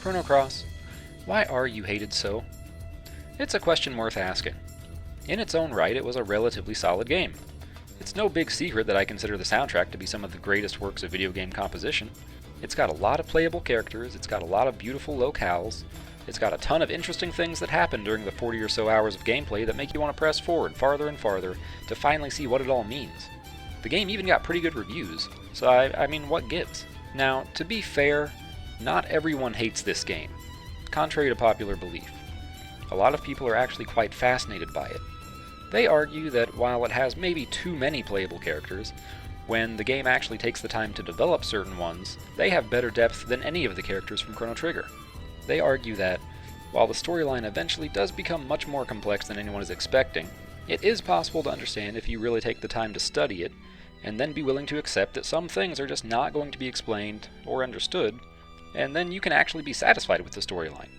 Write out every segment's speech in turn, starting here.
Chrono Cross, why are you hated so? It's a question worth asking. In its own right, it was a relatively solid game. It's no big secret that I consider the soundtrack to be some of the greatest works of video game composition. It's got a lot of playable characters, it's got a lot of beautiful locales, it's got a ton of interesting things that happen during the 40 or so hours of gameplay that make you want to press forward farther and farther to finally see what it all means. The game even got pretty good reviews, so I mean, what gives? Now, to be fair, not everyone hates this game, contrary to popular belief. A lot of people are actually quite fascinated by it. They argue that while it has maybe too many playable characters, when the game actually takes the time to develop certain ones, they have better depth than any of the characters from Chrono Trigger. They argue that, while the storyline eventually does become much more complex than anyone is expecting, it is possible to understand if you really take the time to study it, and then be willing to accept that some things are just not going to be explained or understood, and then you can actually be satisfied with the storyline.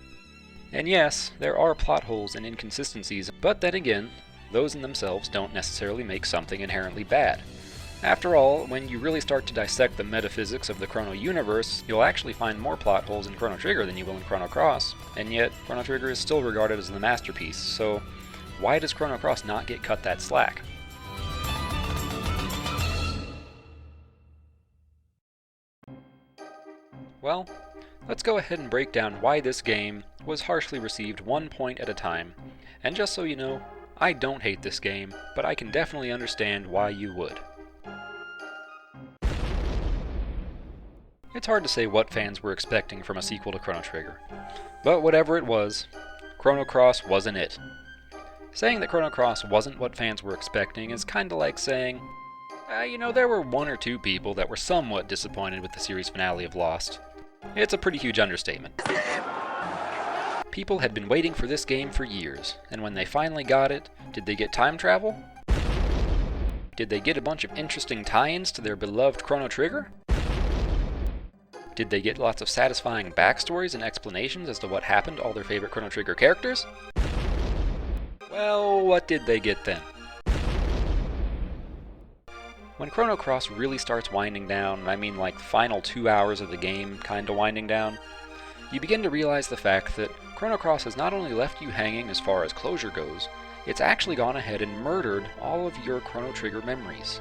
And yes, there are plot holes and inconsistencies, but then again, those in themselves don't necessarily make something inherently bad. After all, when you really start to dissect the metaphysics of the Chrono universe, you'll actually find more plot holes in Chrono Trigger than you will in Chrono Cross, and yet Chrono Trigger is still regarded as the masterpiece, so why does Chrono Cross not get cut that slack? Well, let's go ahead and break down why this game was harshly received 1 point at a time, and just so you know, I don't hate this game, but I can definitely understand why you would. It's hard to say what fans were expecting from a sequel to Chrono Trigger, but whatever it was, Chrono Cross wasn't it. Saying that Chrono Cross wasn't what fans were expecting is kinda like saying, there were one or two people that were somewhat disappointed with the series finale of Lost. It's a pretty huge understatement. People had been waiting for this game for years, and when they finally got it, did they get time travel? Did they get a bunch of interesting tie-ins to their beloved Chrono Trigger? Did they get lots of satisfying backstories and explanations as to what happened to all their favorite Chrono Trigger characters? Well, what did they get then? When Chrono Cross really starts winding down, and I mean like the final 2 hours of the game kinda winding down, you begin to realize the fact that Chrono Cross has not only left you hanging as far as closure goes, it's actually gone ahead and murdered all of your Chrono Trigger memories.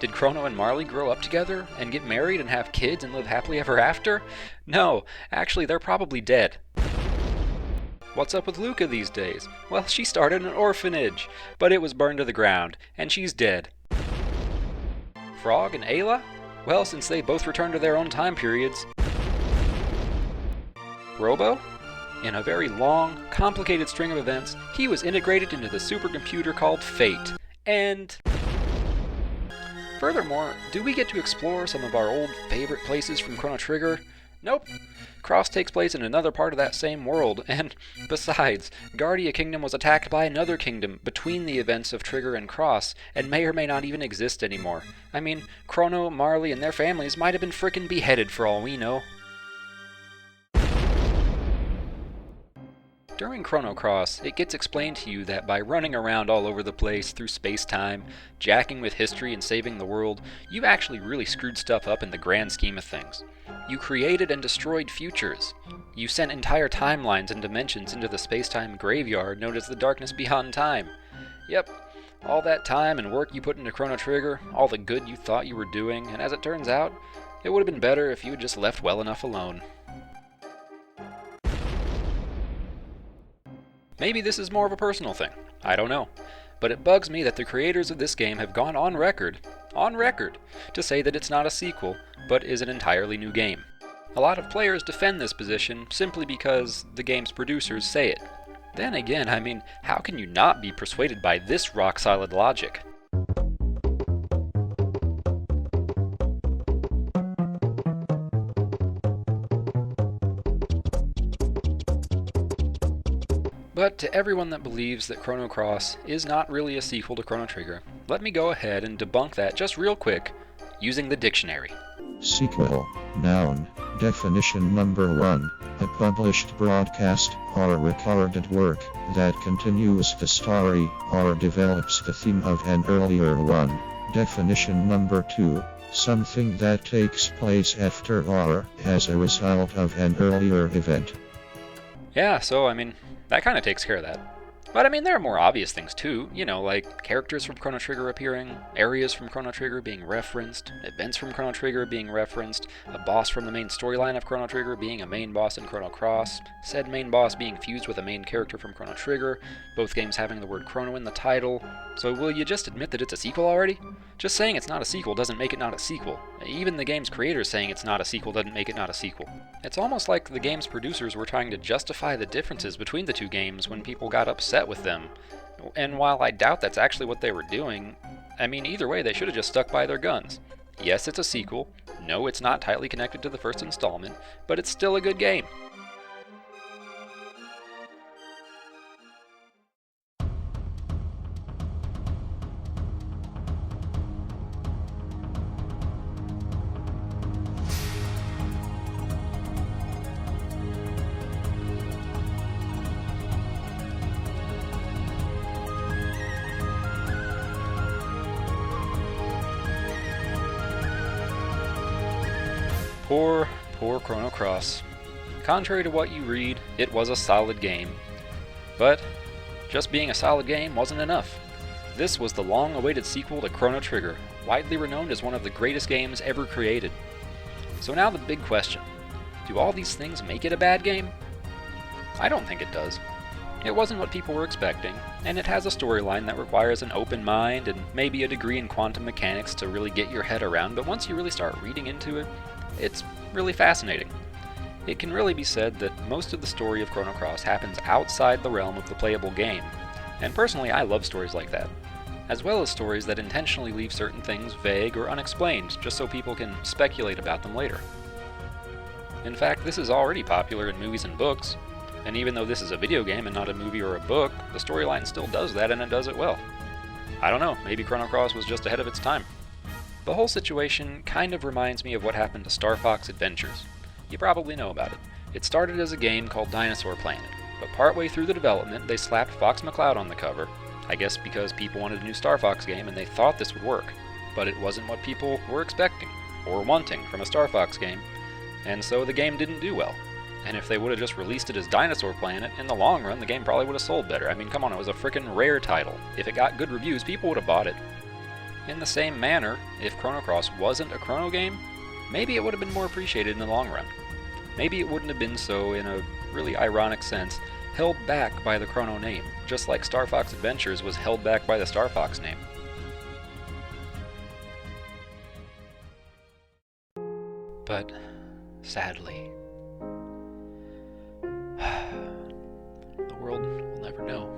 Did Chrono and Marley grow up together and get married and have kids and live happily ever after? No, actually they're probably dead. What's up with Luca these days? Well, she started an orphanage, but it was burned to the ground, and she's dead. Frog and Ayla? Well, since they both returned to their own time periods. Robo? In a very long, complicated string of events, he was integrated into the supercomputer called Fate. And furthermore, do we get to explore some of our old favorite places from Chrono Trigger? Nope. Cross takes place in another part of that same world, and besides, Guardia Kingdom was attacked by another kingdom between the events of Trigger and Cross, and may or may not even exist anymore. I mean, Chrono, Marley, and their families might have been frickin' beheaded for all we know. During Chrono Cross, it gets explained to you that by running around all over the place through space-time, jacking with history and saving the world, you actually really screwed stuff up in the grand scheme of things. You created and destroyed futures. You sent entire timelines and dimensions into the space-time graveyard known as the Darkness Beyond Time. Yep, all that time and work you put into Chrono Trigger, all the good you thought you were doing, and as it turns out, it would have been better if you had just left well enough alone. Maybe this is more of a personal thing, I don't know, but it bugs me that the creators of this game have gone on record, to say that it's not a sequel, but is an entirely new game. A lot of players defend this position simply because the game's producers say it. Then again, I mean, how can you not be persuaded by this rock-solid logic? But to everyone that believes that Chrono Cross is not really a sequel to Chrono Trigger, let me go ahead and debunk that just real quick, using the dictionary. Sequel, noun, definition number 1, a published broadcast or recorded work that continues the story or develops the theme of an earlier one. Definition number 2, something that takes place after or as a result of an earlier event. Yeah, so, I mean, that kind of takes care of that. But I mean, there are more obvious things too, like characters from Chrono Trigger appearing, areas from Chrono Trigger being referenced, events from Chrono Trigger being referenced, a boss from the main storyline of Chrono Trigger being a main boss in Chrono Cross, said main boss being fused with a main character from Chrono Trigger, both games having the word Chrono in the title. So will you just admit that it's a sequel already? Just saying it's not a sequel doesn't make it not a sequel. Even the game's creators saying it's not a sequel doesn't make it not a sequel. It's almost like the game's producers were trying to justify the differences between the two games when people got upset with them. And while I doubt that's actually what they were doing, I mean, either way, they should have just stuck by their guns. Yes, it's a sequel. No, it's not tightly connected to the first installment, but it's still a good game. Poor Chrono Cross. Contrary to what you read, it was a solid game. But just being a solid game wasn't enough. This was the long-awaited sequel to Chrono Trigger, widely renowned as one of the greatest games ever created. So now the big question: do all these things make it a bad game? I don't think it does. It wasn't what people were expecting, and it has a storyline that requires an open mind and maybe a degree in quantum mechanics to really get your head around, but once you really start reading into it, it's really fascinating. It can really be said that most of the story of Chrono Cross happens outside the realm of the playable game, and personally I love stories like that, as well as stories that intentionally leave certain things vague or unexplained just so people can speculate about them later. In fact, this is already popular in movies and books, and even though this is a video game and not a movie or a book, the storyline still does that and it does it well. I don't know, maybe Chrono Cross was just ahead of its time. The whole situation kind of reminds me of what happened to Star Fox Adventures. You probably know about it. It started as a game called Dinosaur Planet, but partway through the development they slapped Fox McCloud on the cover, I guess because people wanted a new Star Fox game and they thought this would work, but it wasn't what people were expecting, or wanting from a Star Fox game, and so the game didn't do well. And if they would have just released it as Dinosaur Planet, in the long run the game probably would have sold better. I mean, come on, it was a frickin' Rare title. If it got good reviews, people would have bought it. In the same manner, if Chrono Cross wasn't a Chrono game, maybe it would have been more appreciated in the long run. Maybe it wouldn't have been so, in a really ironic sense, held back by the Chrono name, just like Star Fox Adventures was held back by the Star Fox name. But, sadly, the world will never know.